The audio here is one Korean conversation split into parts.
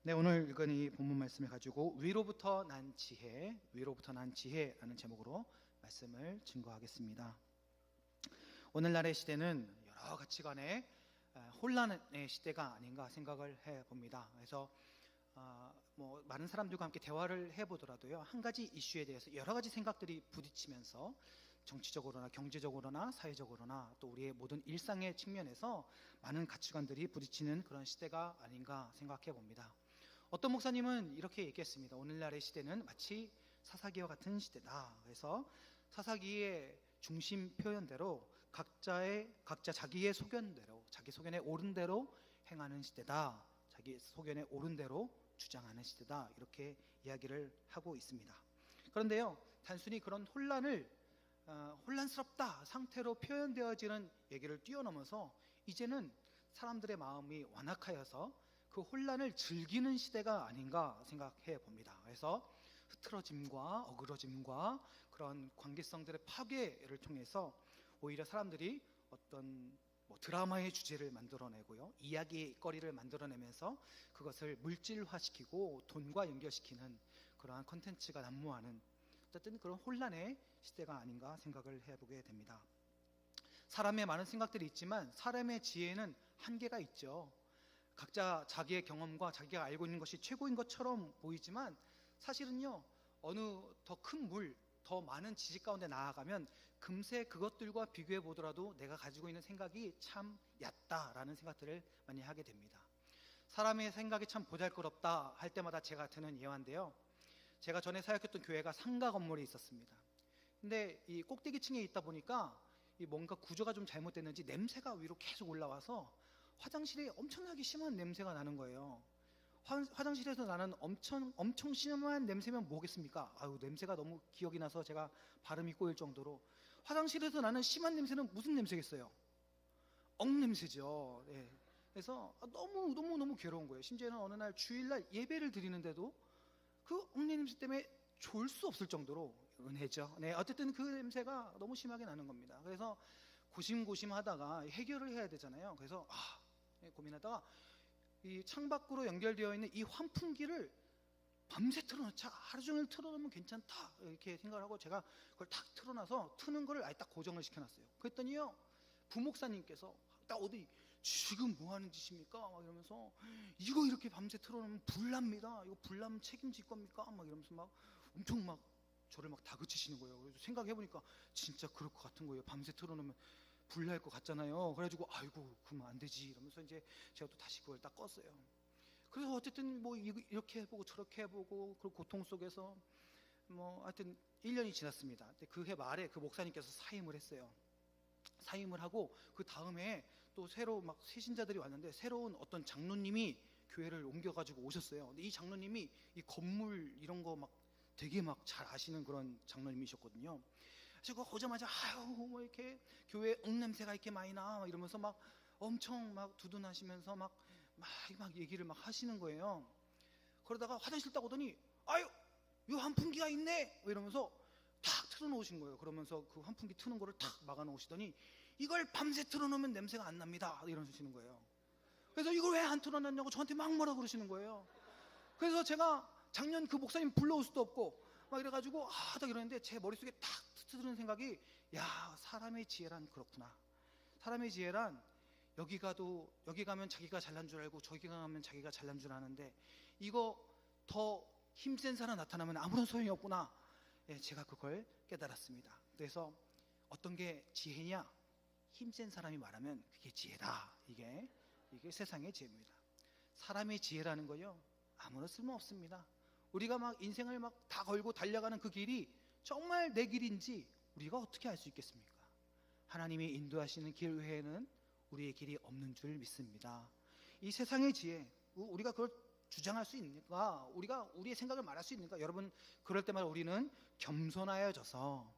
네, 오늘 읽은 이 본문 말씀을 가지고 위로부터 난 지혜라는 제목으로 말씀을 증거하겠습니다. 오늘날의 시대는 여러 가치관의 혼란의 시대가 아닌가 생각을 해봅니다. 그래서 많은 사람들과 함께 대화를 해보더라도요, 한 가지 이슈에 대해서 여러 가지 생각들이 부딪히면서 정치적으로나 경제적으로나 사회적으로나 또 우리의 모든 일상의 측면에서 많은 가치관들이 부딪히는 그런 시대가 아닌가 생각해 봅니다. 어떤 목사님은 이렇게 얘기했습니다. 오늘날의 시대는 마치 사사기와 같은 시대다. 그래서 사사기의 중심 표현대로 각자 자기의 소견대로, 자기 소견에 옳은 대로 행하는 시대다. 자기 소견에 옳은 대로 주장하는 시대다. 이렇게 이야기를 하고 있습니다. 그런데요, 단순히 그런 혼란스럽다 상태로 표현되어지는 얘기를 뛰어넘어서 이제는 사람들의 마음이 완악하여서 그 혼란을 즐기는 시대가 아닌가 생각해 봅니다. 그래서 흐트러짐과 어그러짐과 그런 관계성들의 파괴를 통해서 오히려 사람들이 어떤 드라마의 주제를 만들어내고요, 이야기거리를 만들어내면서 그것을 물질화시키고 돈과 연결시키는 그러한 콘텐츠가 난무하는 어쨌든 그런 혼란의 시대가 아닌가 생각을 해보게 됩니다. 사람의 많은 생각들이 있지만 사람의 지혜는 한계가 있죠. 각자 자기의 경험과 자기가 알고 있는 것이 최고인 것처럼 보이지만 사실은요, 어느 더 큰 물, 더 많은 지식 가운데 나아가면 금세 그것들과 비교해 보더라도 내가 가지고 있는 생각이 참 얕다라는 생각들을 많이 하게 됩니다. 사람의 생각이 참 보잘것없다 할 때마다 제가 드는 예화인데요, 제가 전에 사역했던 교회가 상가 건물이 있었습니다. 근데 이 꼭대기층에 있다 보니까 이 뭔가 구조가 좀 잘못됐는지 냄새가 위로 계속 올라와서 화장실에 엄청나게 심한 냄새가 나는 거예요. 화장실에서 나는 엄청 심한 냄새면 뭐겠습니까? 아유, 냄새가 너무 기억이 나서 제가 발음이 꼬일 정도로, 화장실에서 나는 심한 냄새는 무슨 냄새겠어요? 엉냄새죠. 네. 그래서 너무 괴로운 거예요. 심지어는 어느 날 주일날 예배를 드리는데도 그 엉냄새 때문에 졸 수 없을 정도로, 은혜죠. 네, 어쨌든 그 냄새가 너무 심하게 나는 겁니다. 그래서 고심하다가 해결을 해야 되잖아요. 그래서 고민하다가 이 창밖으로 연결되어 있는 이 환풍기를 밤새 틀어놓자, 하루 종일 틀어놓으면 괜찮다 이렇게 생각을 하고 제가 그걸 딱 틀어놔서 트는 거를 아예 딱 고정을 시켜놨어요. 그랬더니요, 부목사님께서 딱 어디 지금 뭐 하는 짓입니까? 막 이러면서, 이거 이렇게 밤새 틀어놓으면 불납니다. 이거 불나면 책임질 겁니까? 막 이러면서 막 엄청 막 저를 막 다그치시는 거예요. 그래서 생각해보니까 진짜 그럴 것 같은 거예요. 밤새 틀어놓으면 불날 것 같잖아요. 그래가지고 아이고 그러면 안 되지 이러면서 이제 제가 또 다시 그걸 딱 껐어요. 그래서 어쨌든 이렇게 해보고 저렇게 해보고 그 고통 속에서 하여튼 1년이 지났습니다. 근데 그 해 말에 그 목사님께서 사임을 했어요. 사임을 하고 그 다음에 또 새로 막 세신자들이 왔는데 새로운 어떤 장로님이 교회를 옮겨가지고 오셨어요. 근데 이 장로님이 이 건물 이런 거 막 되게 막 잘 아시는 그런 장로님이셨거든요. 제가 오자마자 이렇게 교회 엉냄새가 이렇게 많이 나 이러면서 막 엄청 막 두둔하시면서 막 얘기를 막 하시는 거예요. 그러다가 화장실 딱 오더니 요 환풍기가 있네 이러면서 탁 틀어놓으신 거예요. 그러면서 그 환풍기 트는 거를 탁 막아놓으시더니 이걸 밤새 틀어놓으면 냄새가 안 납니다 이러시는 거예요. 그래서 이걸 왜 안 틀어놨냐고 저한테 막 뭐라 그러시는 거예요. 그래서 제가 작년 그 목사님 불러올 수도 없고 막 이래가지고 딱 이러는데 제 머릿속에 탁 드는 생각이, 야, 사람의 지혜란 그렇구나. 사람의 지혜란 여기 가면 자기가 잘난 줄 알고 저기 가면 자기가 잘난 줄 아는데 이거 더 힘센 사람 나타나면 아무런 소용이 없구나. 예, 제가 그걸 깨달았습니다. 그래서 어떤 게 지혜냐? 힘센 사람이 말하면 그게 지혜다. 이게 세상의 지혜입니다. 사람의 지혜라는 거요, 아무런 쓸모 없습니다. 우리가 막 인생을 막 다 걸고 달려가는 그 길이 정말 내 길인지 우리가 어떻게 알 수 있겠습니까? 하나님이 인도하시는 길 외에는 우리의 길이 없는 줄 믿습니다. 이 세상의 지혜, 우리가 그걸 주장할 수 있는가? 우리가 우리의 생각을 말할 수 있는가? 여러분, 그럴 때마다 우리는 겸손하여져서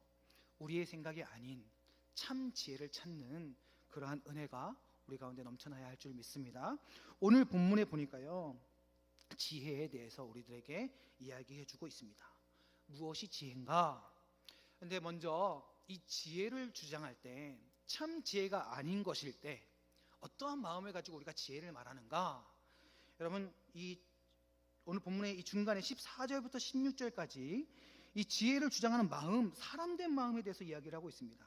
우리의 생각이 아닌 참 지혜를 찾는 그러한 은혜가 우리 가운데 넘쳐나야 할 줄 믿습니다. 오늘 본문에 보니까요, 지혜에 대해서 우리들에게 이야기해주고 있습니다. 무엇이 지혜인가? 근데 먼저 이 지혜를 주장할 때, 참 지혜가 아닌 것일 때 어떠한 마음을 가지고 우리가 지혜를 말하는가? 여러분, 이 오늘 본문의 이 중간에 14절부터 16절까지 이 지혜를 주장하는 마음, 사람된 마음에 대해서 이야기를 하고 있습니다.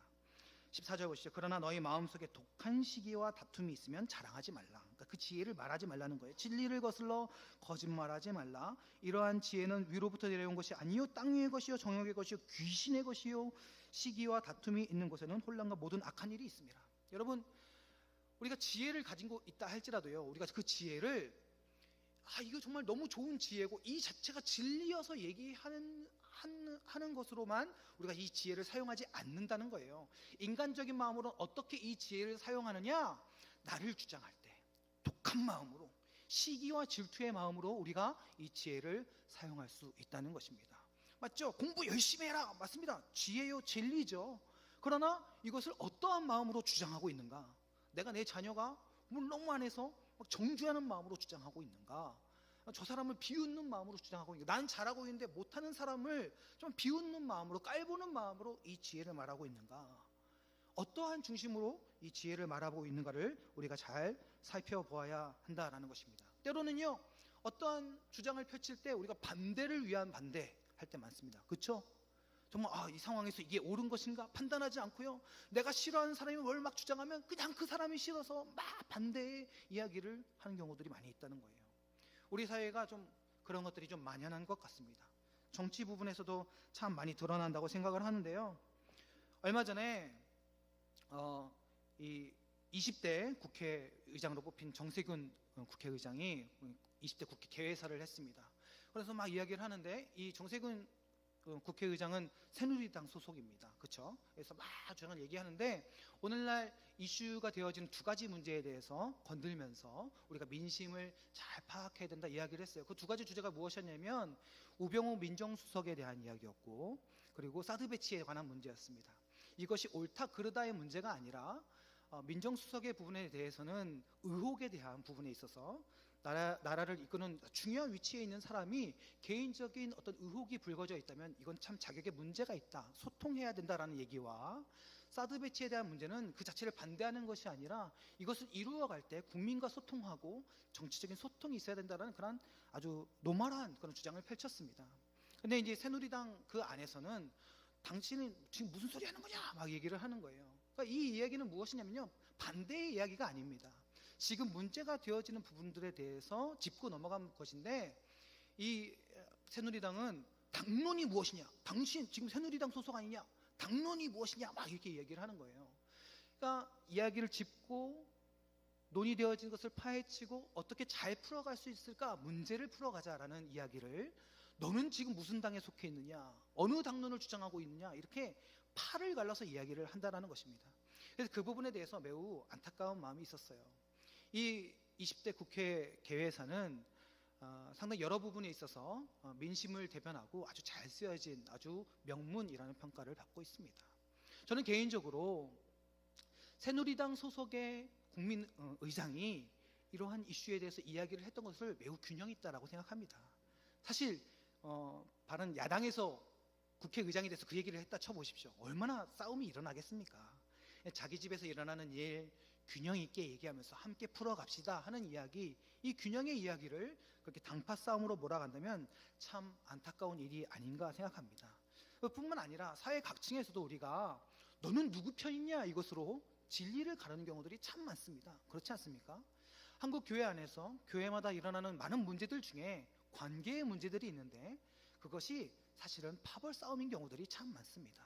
14절 보시죠. 그러나 너희 마음속에 독한 시기와 다툼이 있으면 자랑하지 말라. 그러니까 그 지혜를 말하지 말라는 거예요. 진리를 거슬러 거짓말하지 말라. 이러한 지혜는 위로부터 내려온 것이 아니요 땅 위의 것이요 정욕의 것이요 귀신의 것이요 시기와 다툼이 있는 곳에는 혼란과 모든 악한 일이 있습니다. 여러분, 우리가 지혜를 가지고 있다 할지라도요, 우리가 그 지혜를 이거 정말 너무 좋은 지혜고 이 자체가 진리여서 얘기하는 것으로만 우리가 이 지혜를 사용하지 않는다는 거예요. 인간적인 마음으로 어떻게 이 지혜를 사용하느냐? 나를 주장할 때 독한 마음으로, 시기와 질투의 마음으로 우리가 이 지혜를 사용할 수 있다는 것입니다. 맞죠? 공부 열심히 해라. 맞습니다. 지혜요, 진리죠. 그러나 이것을 어떠한 마음으로 주장하고 있는가? 내가 내 자녀가 너무 안 해서 정죄하는 마음으로 주장하고 있는가? 저 사람을 비웃는 마음으로 주장하고 있는가? 난 잘하고 있는데 못하는 사람을 좀 비웃는 마음으로, 깔보는 마음으로 이 지혜를 말하고 있는가? 어떠한 중심으로 이 지혜를 말하고 있는가를 우리가 잘 살펴보아야 한다라는 것입니다. 때로는요, 어떠한 주장을 펼칠 때 우리가 반대를 위한 반대 할 때 많습니다. 그렇죠? 정말 이 상황에서 이게 옳은 것인가 판단하지 않고요, 내가 싫어하는 사람이 뭘 막 주장하면 그냥 그 사람이 싫어서 막 반대의 이야기를 하는 경우들이 많이 있다는 거예요. 우리 사회가 좀 그런 것들이 좀 만연한 것 같습니다. 정치 부분에서도 참 많이 드러난다고 생각을 하는데요. 얼마 전에 이 20대 국회의장으로 뽑힌 정세균 국회의장이 20대 국회 개회사를 했습니다. 그래서 막 이야기를 하는데, 이 정세균 국회의장은 새누리당 소속입니다. 그렇죠? 그래서 막 주장을 얘기하는데, 오늘날 이슈가 되어진 두 가지 문제에 대해서 건들면서 우리가 민심을 잘 파악해야 된다 이야기를 했어요. 그 두 가지 주제가 무엇이었냐면 우병우 민정수석에 대한 이야기였고, 그리고 사드 배치에 관한 문제였습니다. 이것이 옳다 그르다의 문제가 아니라 민정수석의 부분에 대해서는 의혹에 대한 부분에 있어서 나라를 이끄는 중요한 위치에 있는 사람이 개인적인 어떤 의혹이 불거져 있다면 이건 참 자격에 문제가 있다, 소통해야 된다라는 얘기와, 사드 배치에 대한 문제는 그 자체를 반대하는 것이 아니라 이것을 이루어갈 때 국민과 소통하고 정치적인 소통이 있어야 된다는 그런 아주 노멀한 그런 주장을 펼쳤습니다. 근데 이제 새누리당 그 안에서는 당신은 지금 무슨 소리 하는 거냐 막 얘기를 하는 거예요. 그러니까 이 이야기는 무엇이냐면요, 반대의 이야기가 아닙니다. 지금 문제가 되어지는 부분들에 대해서 짚고 넘어간 것인데, 이 새누리당은 당론이 무엇이냐, 당신 지금 새누리당 소속 아니냐, 당론이 무엇이냐 막 이렇게 얘기를 하는 거예요. 그러니까 이야기를 짚고 논의되어진 것을 파헤치고 어떻게 잘 풀어갈 수 있을까, 문제를 풀어가자라는 이야기를, 너는 지금 무슨 당에 속해 있느냐, 어느 당론을 주장하고 있느냐, 이렇게 팔을 갈라서 이야기를 한다는 것입니다. 그래서 그 부분에 대해서 매우 안타까운 마음이 있었어요. 이 20대 국회 개회사는 상당히 여러 부분에 있어서 민심을 대변하고 아주 잘 쓰여진 아주 명문이라는 평가를 받고 있습니다. 저는 개인적으로 새누리당 소속의 국민의장이 이러한 이슈에 대해서 이야기를 했던 것을 매우 균형 있다라고 생각합니다. 사실 바른 야당에서 국회의장이 돼서 그 얘기를 했다 쳐보십시오. 얼마나 싸움이 일어나겠습니까? 자기 집에서 일어나는 일 균형 있게 얘기하면서 함께 풀어갑시다 하는 이야기, 이 균형의 이야기를 그렇게 당파 싸움으로 몰아간다면 참 안타까운 일이 아닌가 생각합니다. 뿐만 아니라 사회 각층에서도 우리가 너는 누구 편이냐 이것으로 진리를 가르는 경우들이 참 많습니다. 그렇지 않습니까? 한국 교회 안에서 교회마다 일어나는 많은 문제들 중에 관계의 문제들이 있는데, 그것이 사실은 파벌 싸움인 경우들이 참 많습니다.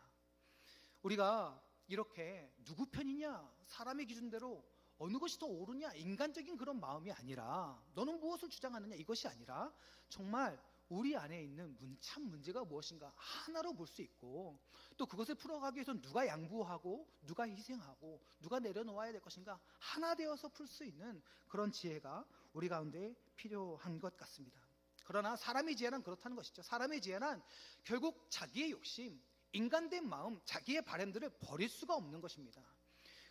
우리가 이렇게 누구 편이냐, 사람의 기준대로 어느 것이 더 옳으냐, 인간적인 그런 마음이 아니라, 너는 무엇을 주장하느냐 이것이 아니라, 정말 우리 안에 있는 참 문제가 무엇인가 하나로 볼 수 있고, 또 그것을 풀어가기 위해서 누가 양보하고 누가 희생하고 누가 내려놓아야 될 것인가 하나 되어서 풀 수 있는 그런 지혜가 우리 가운데 필요한 것 같습니다. 그러나 사람의 지혜는 그렇다는 것이죠. 사람의 지혜는 결국 자기의 욕심, 인간된 마음, 자기의 바람들을 버릴 수가 없는 것입니다.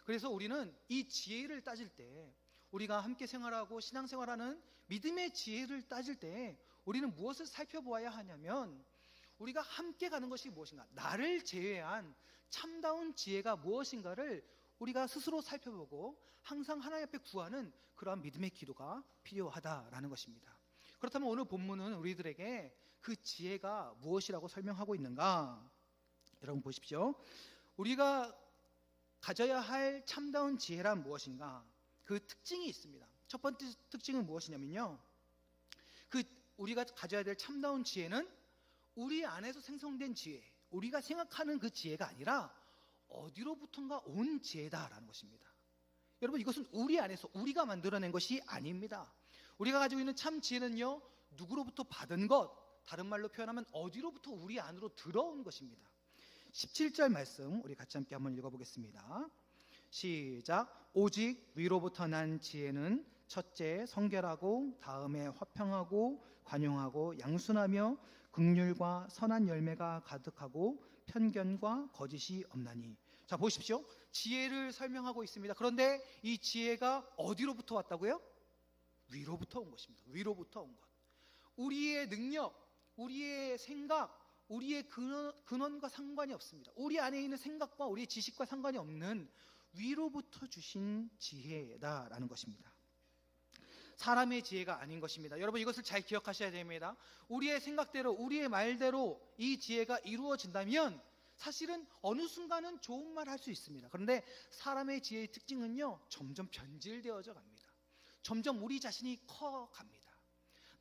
그래서 우리는 이 지혜를 따질 때, 우리가 함께 생활하고 신앙생활하는 믿음의 지혜를 따질 때 우리는 무엇을 살펴보아야 하냐면, 우리가 함께 가는 것이 무엇인가, 나를 제외한 참다운 지혜가 무엇인가를 우리가 스스로 살펴보고 항상 하나님 앞에 구하는 그러한 믿음의 기도가 필요하다라는 것입니다. 그렇다면 오늘 본문은 우리들에게 그 지혜가 무엇이라고 설명하고 있는가? 여러분 보십시오. 우리가 가져야 할 참다운 지혜란 무엇인가? 그 특징이 있습니다. 첫 번째 특징은 무엇이냐면요, 그 우리가 가져야 될 참다운 지혜는 우리 안에서 생성된 지혜, 우리가 생각하는 그 지혜가 아니라 어디로부턴가 온 지혜다라는 것입니다. 여러분, 이것은 우리 안에서 우리가 만들어낸 것이 아닙니다. 우리가 가지고 있는 참 지혜는요, 누구로부터 받은 것, 다른 말로 표현하면 어디로부터 우리 안으로 들어온 것입니다. 17절 말씀 우리 같이 함께 한번 읽어보겠습니다. 시작. 오직 위로부터 난 지혜는 첫째 성결하고, 다음에 화평하고 관용하고 양순하며 긍휼과 선한 열매가 가득하고 편견과 거짓이 없나니. 자, 보십시오. 지혜를 설명하고 있습니다. 그런데 이 지혜가 어디로부터 왔다고요? 위로부터 온 것입니다. 위로부터 온 것. 우리의 능력, 우리의 생각, 우리의 근원과 상관이 없습니다. 우리 안에 있는 생각과 우리의 지식과 상관이 없는 위로부터 주신 지혜다라는 것입니다. 사람의 지혜가 아닌 것입니다. 여러분, 이것을 잘 기억하셔야 됩니다. 우리의 생각대로, 우리의 말대로 이 지혜가 이루어진다면 사실은 어느 순간은 좋은 말 할 수 있습니다. 그런데 사람의 지혜의 특징은요, 점점 변질되어져 갑니다. 점점 우리 자신이 커갑니다.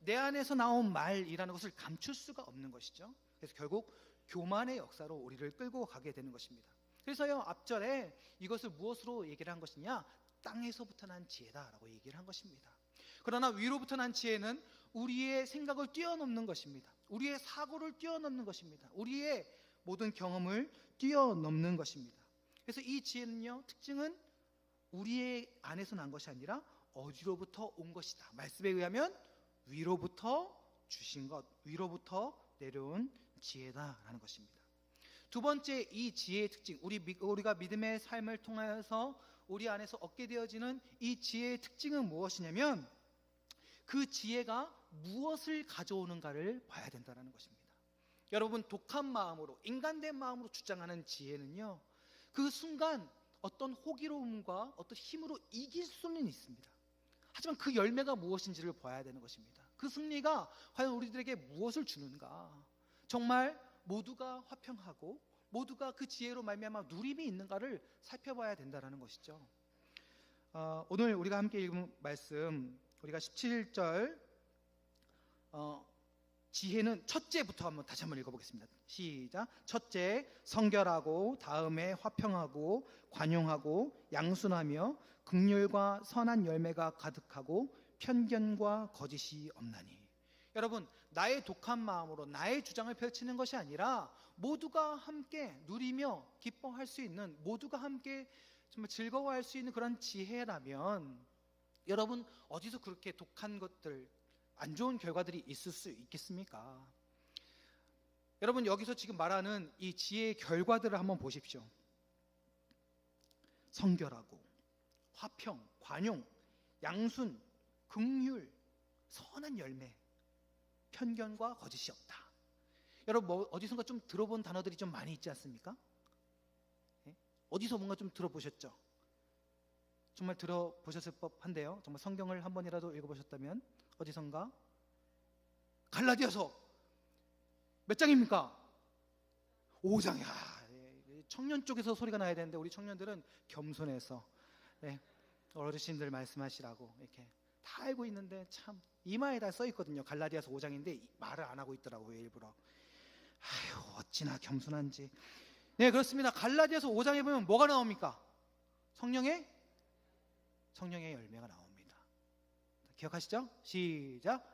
내 안에서 나온 말이라는 것을 감출 수가 없는 것이죠. 그래서 결국 교만의 역사로 우리를 끌고 가게 되는 것입니다. 그래서요, 앞절에 이것을 무엇으로 얘기를 한 것이냐? 땅에서부터 난 지혜다라고 얘기를 한 것입니다. 그러나 위로부터 난 지혜는 우리의 생각을 뛰어넘는 것입니다. 우리의 사고를 뛰어넘는 것입니다. 우리의 모든 경험을 뛰어넘는 것입니다. 그래서 이 지혜는요, 특징은 우리의 안에서 난 것이 아니라 어디로부터 온 것이다. 말씀에 의하면 위로부터 주신 것, 위로부터 내려온 지혜다라는 것입니다. 두 번째, 이 지혜의 특징, 우리가 믿음의 삶을 통해서 우리 안에서 얻게 되어지는 이 지혜의 특징은 무엇이냐면, 그 지혜가 무엇을 가져오는가를 봐야 된다는 것입니다. 여러분, 독한 마음으로, 인간된 마음으로 주장하는 지혜는요, 그 순간 어떤 호기로움과 어떤 힘으로 이길 수는 있습니다. 하지만 그 열매가 무엇인지를 봐야 되는 것입니다. 그 승리가 과연 우리들에게 무엇을 주는가? 정말 모두가 화평하고 모두가 그 지혜로 말미암아 누림이 있는가를 살펴봐야 된다는 것이죠. 오늘 우리가 함께 읽은 말씀, 우리가 17절 지혜는 첫째부터 다시 한번 읽어보겠습니다. 시작. 첫째 성결하고, 다음에 화평하고 관용하고 양순하며 긍휼과 선한 열매가 가득하고 편견과 거짓이 없나니. 여러분, 나의 독한 마음으로 나의 주장을 펼치는 것이 아니라 모두가 함께 누리며 기뻐할 수 있는, 모두가 함께 정말 즐거워할 수 있는 그런 지혜라면, 여러분, 어디서 그렇게 독한 것들, 안 좋은 결과들이 있을 수 있겠습니까? 여러분, 여기서 지금 말하는 이 지혜의 결과들을 한번 보십시오. 성결하고, 화평, 관용, 양순, 긍휼, 선한 열매, 편견과 거짓이 없다. 여러분, 어디선가 좀 들어본 단어들이 좀 많이 있지 않습니까? 어디서 뭔가 좀 들어보셨죠? 정말 들어보셨을 법한데요. 정말 성경을 한 번이라도 읽어보셨다면 어디선가? 갈라디아서 몇 장입니까? 5장이야. 청년 쪽에서 소리가 나야 되는데 우리 청년들은 겸손해서 어르신들 말씀하시라고 이렇게 다 알고 있는데 참 이마에 다 써 있거든요. 갈라디아서 5장인데 말을 안 하고 있더라고요, 일부러. 아유, 어찌나 겸손한지. 네, 그렇습니다. 갈라디아서 5장에 보면 뭐가 나옵니까? 성령의 열매가 나옵니다. 기억하시죠? 시작.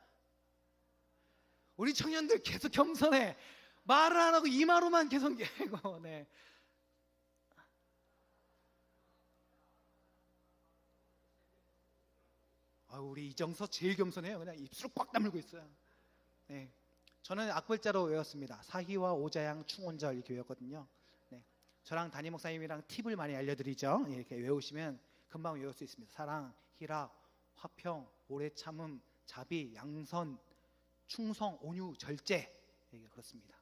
우리 청년들 계속 겸손해. 말을 안 하고 이마로만 계속 얘기하고. 네. 우리 이정서 제일 겸손해요. 그냥 입술을 꽉 다물고 있어요. 네. 저는 악글자로 외웠습니다. 사희와 오자양 충원절 이렇게 외웠거든요. 네. 저랑 담임 목사님이랑 팁을 많이 알려드리죠. 이렇게 외우시면 금방 외울 수 있습니다. 사랑, 희락, 화평, 오래 참음, 자비, 양선, 충성, 온유, 절제. 그렇습니다.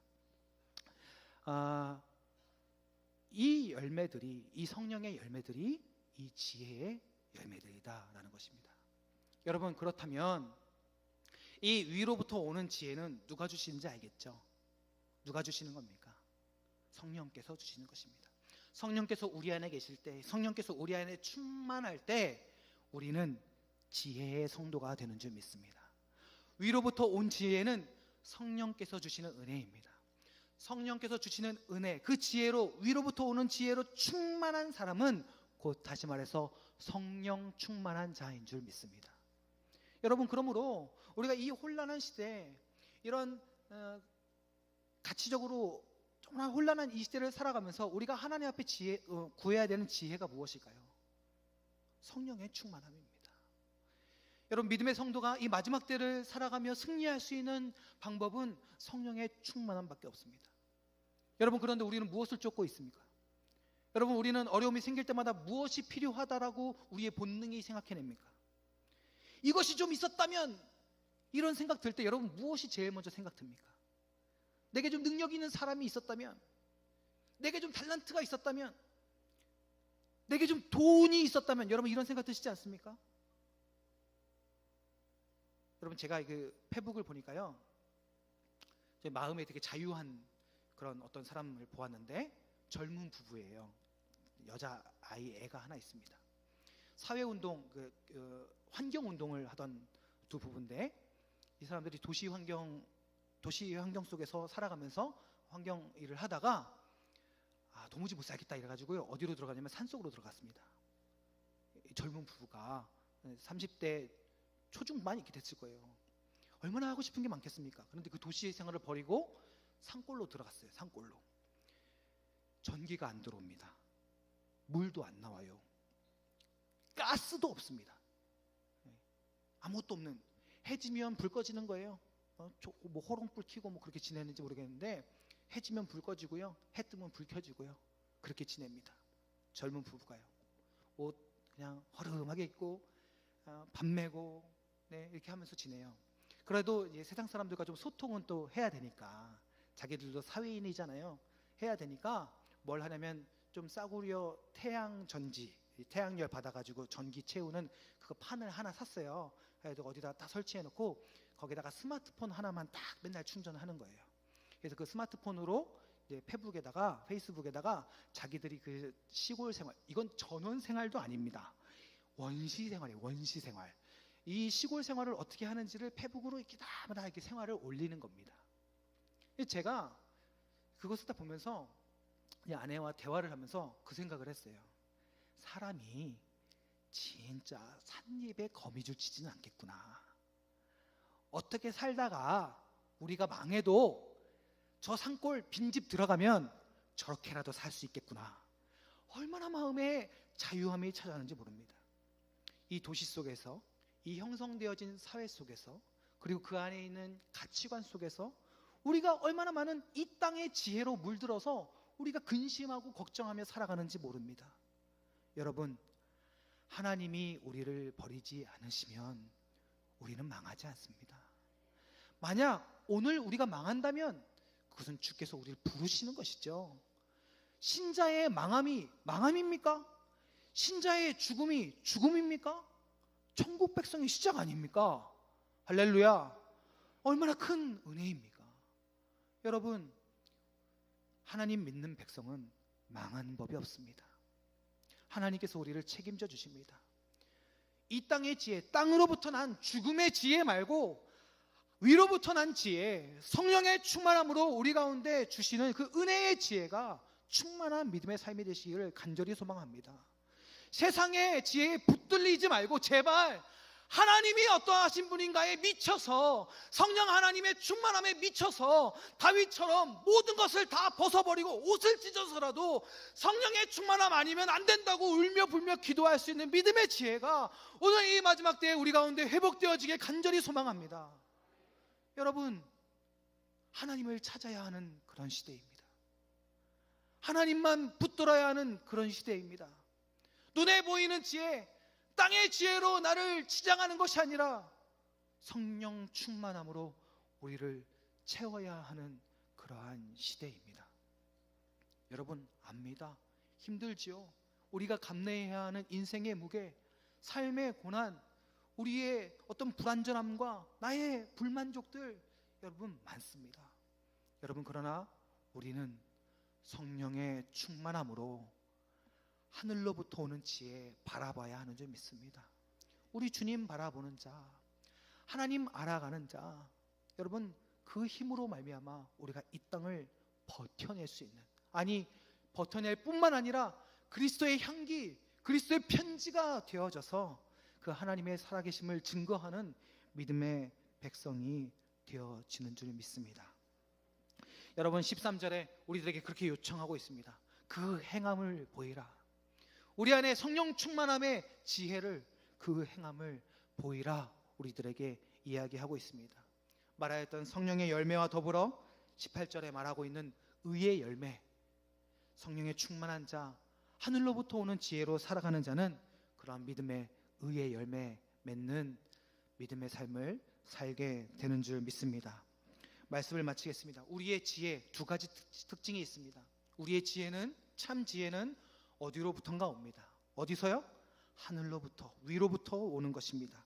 이 열매들이, 이 성령의 열매들이 이 지혜의 열매들이다라는 것입니다. 여러분, 그렇다면 이 위로부터 오는 지혜는 누가 주시는지 알겠죠? 누가 주시는 겁니까? 성령께서 주시는 것입니다. 성령께서 우리 안에 계실 때, 성령께서 우리 안에 충만할 때 우리는 지혜의 성도가 되는 줄 믿습니다. 위로부터 온 지혜는 성령께서 주시는 은혜입니다. 성령께서 주시는 은혜, 그 지혜로, 위로부터 오는 지혜로 충만한 사람은 곧 다시 말해서 성령 충만한 자인 줄 믿습니다. 여러분, 그러므로 우리가 이 혼란한 시대에 이런 가치적으로 정말 혼란한 이 시대를 살아가면서 우리가 하나님 앞에 구해야 되는 지혜가 무엇일까요? 성령의 충만함입니다. 여러분, 믿음의 성도가 이 마지막 때를 살아가며 승리할 수 있는 방법은 성령의 충만함밖에 없습니다. 여러분, 그런데 우리는 무엇을 쫓고 있습니까? 여러분, 우리는 어려움이 생길 때마다 무엇이 필요하다라고 우리의 본능이 생각해냅니까? 이것이 좀 있었다면, 이런 생각 들 때 여러분 무엇이 제일 먼저 생각듭니까? 내게 좀 능력 있는 사람이 있었다면, 내게 좀 탤런트가 있었다면, 내게 좀 돈이 있었다면, 여러분 이런 생각 드시지 않습니까? 여러분, 제가 그 페북을 보니까요, 제 마음에 되게 자유한 그런 어떤 사람을 보았는데, 젊은 부부예요. 여자아이 애가 하나 있습니다. 사회운동, 환경운동을 하던 두 부부인데, 이 사람들이 도시 환경 속에서 살아가면서 환경 일을 하다가 도무지 못 살겠다 이래가지고요, 어디로 들어가냐면 산속으로 들어갔습니다. 젊은 부부가 30대 초중반 이렇게 됐을 거예요. 얼마나 하고 싶은 게 많겠습니까? 그런데 그 도시 생활을 버리고 산골로 들어갔어요. 산골로. 전기가 안 들어옵니다. 물도 안 나와요. 가스도 없습니다. 아무것도 없는, 해지면 불 꺼지는 거예요. 뭐 호롱불 켜고 뭐 그렇게 지내는지 모르겠는데, 해지면 불 꺼지고요, 해 뜨면 불 켜지고요, 그렇게 지냅니다. 젊은 부부가요. 옷 그냥 허름하게 입고 밥 메고 이렇게 하면서 지내요. 그래도 이제 세상 사람들과 좀 소통은 또 해야 되니까, 자기들도 사회인이잖아요. 해야 되니까 뭘 하냐면 좀 싸구려 태양전지, 태양열 받아가지고 전기 채우는 그거 판을 하나 샀어요. 그래서 어디다 다 설치해놓고 거기다가 스마트폰 하나만 딱 맨날 충전하는 거예요. 그래서 그 스마트폰으로 이제 페이스북에다가 자기들이 그 시골 생활, 이건 전원 생활도 아닙니다. 원시 생활이에요. 원시 생활. 이 시골 생활을 어떻게 하는지를 페북으로 이렇게 다 이렇게 생활을 올리는 겁니다. 제가 그것을 다 보면서 아내와 대화를 하면서 그 생각을 했어요. 사람이 진짜 삿입에 거미줄 치지는 않겠구나. 어떻게 살다가 우리가 망해도 저 산골 빈집 들어가면 저렇게라도 살 수 있겠구나. 얼마나 마음에 자유함이 찾아오는지 모릅니다. 이 도시 속에서, 이 형성되어진 사회 속에서, 그리고 그 안에 있는 가치관 속에서 우리가 얼마나 많은 이 땅의 지혜로 물들어서 우리가 근심하고 걱정하며 살아가는지 모릅니다. 여러분, 하나님이 우리를 버리지 않으시면 우리는 망하지 않습니다. 만약 오늘 우리가 망한다면 그것은 주께서 우리를 부르시는 것이죠. 신자의 망함이 망함입니까? 신자의 죽음이 죽음입니까? 천국 백성의 시작 아닙니까? 할렐루야. 얼마나 큰 은혜입니까? 여러분, 하나님 믿는 백성은 망하는 법이 없습니다. 하나님께서 우리를 책임져 주십니다. 이 땅의 지혜, 땅으로부터 난 죽음의 지혜 말고 위로부터 난 지혜, 성령의 충만함으로 우리 가운데 주시는 그 은혜의 지혜가 충만한 믿음의 삶이 되시기를 간절히 소망합니다. 세상의 지혜에 붙들리지 말고 제발 하나님이 어떠하신 분인가에 미쳐서, 성령 하나님의 충만함에 미쳐서 다윗처럼 모든 것을 다 벗어버리고 옷을 찢어서라도 성령의 충만함 아니면 안 된다고 울며 불며 기도할 수 있는 믿음의 지혜가 오늘 이 마지막 때에 우리 가운데 회복되어지길 간절히 소망합니다. 여러분, 하나님을 찾아야 하는 그런 시대입니다. 하나님만 붙들어야 하는 그런 시대입니다. 눈에 보이는 지혜, 땅의 지혜로 나를 치장하는 것이 아니라 성령 충만함으로 우리를 채워야 하는 그러한 시대입니다. 여러분 압니다. 힘들지요. 우리가 감내해야 하는 인생의 무게, 삶의 고난, 우리의 어떤 불안전함과 나의 불만족들 여러분 많습니다. 여러분 그러나 우리는 성령의 충만함으로 하늘로부터 오는 지혜 바라봐야 하는 줄 믿습니다. 우리 주님 바라보는 자, 하나님 알아가는 자, 여러분 그 힘으로 말미암아 우리가 이 땅을 버텨낼 수 있는, 아니 버텨낼 뿐만 아니라 그리스도의 향기, 그리스도의 편지가 되어져서 그 하나님의 살아계심을 증거하는 믿음의 백성이 되어지는 줄 믿습니다. 여러분 13절에 우리들에게 그렇게 요청하고 있습니다. 그 행함을 보이라. 우리 안에 성령 충만함의 지혜를, 그 행함을 보이라 우리들에게 이야기하고 있습니다. 말하였던 성령의 열매와 더불어 18절에 말하고 있는 의의 열매, 성령의 충만한 자, 하늘로부터 오는 지혜로 살아가는 자는 그러한 믿음의 의의 열매 맺는 믿음의 삶을 살게 되는 줄 믿습니다. 말씀을 마치겠습니다. 우리의 지혜 두 가지 특징이 있습니다. 우리의 지혜는, 참 지혜는 어디로부턴가 옵니다. 어디서요? 하늘로부터, 위로부터 오는 것입니다.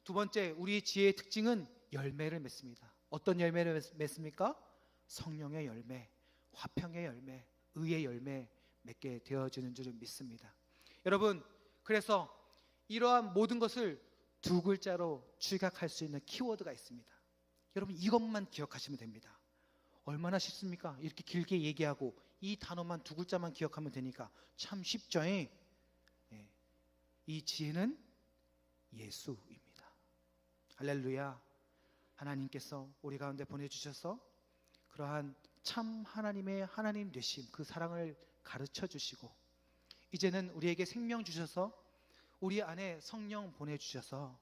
두 번째, 우리의 지혜의 특징은 열매를 맺습니다. 어떤 열매를 맺습니까? 성령의 열매, 화평의 열매, 의의 열매 맺게 되어지는 줄 믿습니다. 여러분, 그래서 이러한 모든 것을 두 글자로 취각할 수 있는 키워드가 있습니다. 여러분 이것만 기억하시면 됩니다. 얼마나 쉽습니까? 이렇게 길게 얘기하고 이 단어만 두 글자만 기억하면 되니까 참 쉽죠? 이 지혜는 예수입니다. 할렐루야. 하나님께서 우리 가운데 보내주셔서 그러한 참 하나님의 하나님 되심, 그 사랑을 가르쳐 주시고 이제는 우리에게 생명 주셔서 우리 안에 성령 보내주셔서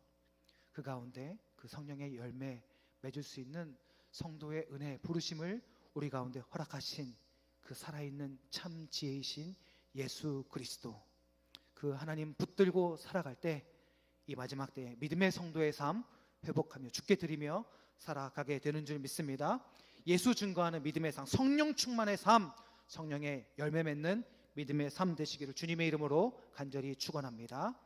그 가운데 그 성령의 열매 맺을 수 있는 성도의 은혜, 부르심을 우리 가운데 허락하신 그 살아있는 참 지혜이신 예수 그리스도, 그 하나님 붙들고 살아갈 때 이 마지막 때에 믿음의 성도의 삶 회복하며 주께 드리며 살아가게 되는 줄 믿습니다. 예수 증거하는 믿음의 삶, 성령 충만의 삶, 성령의 열매 맺는 믿음의 삶 되시기를 주님의 이름으로 간절히 축원합니다.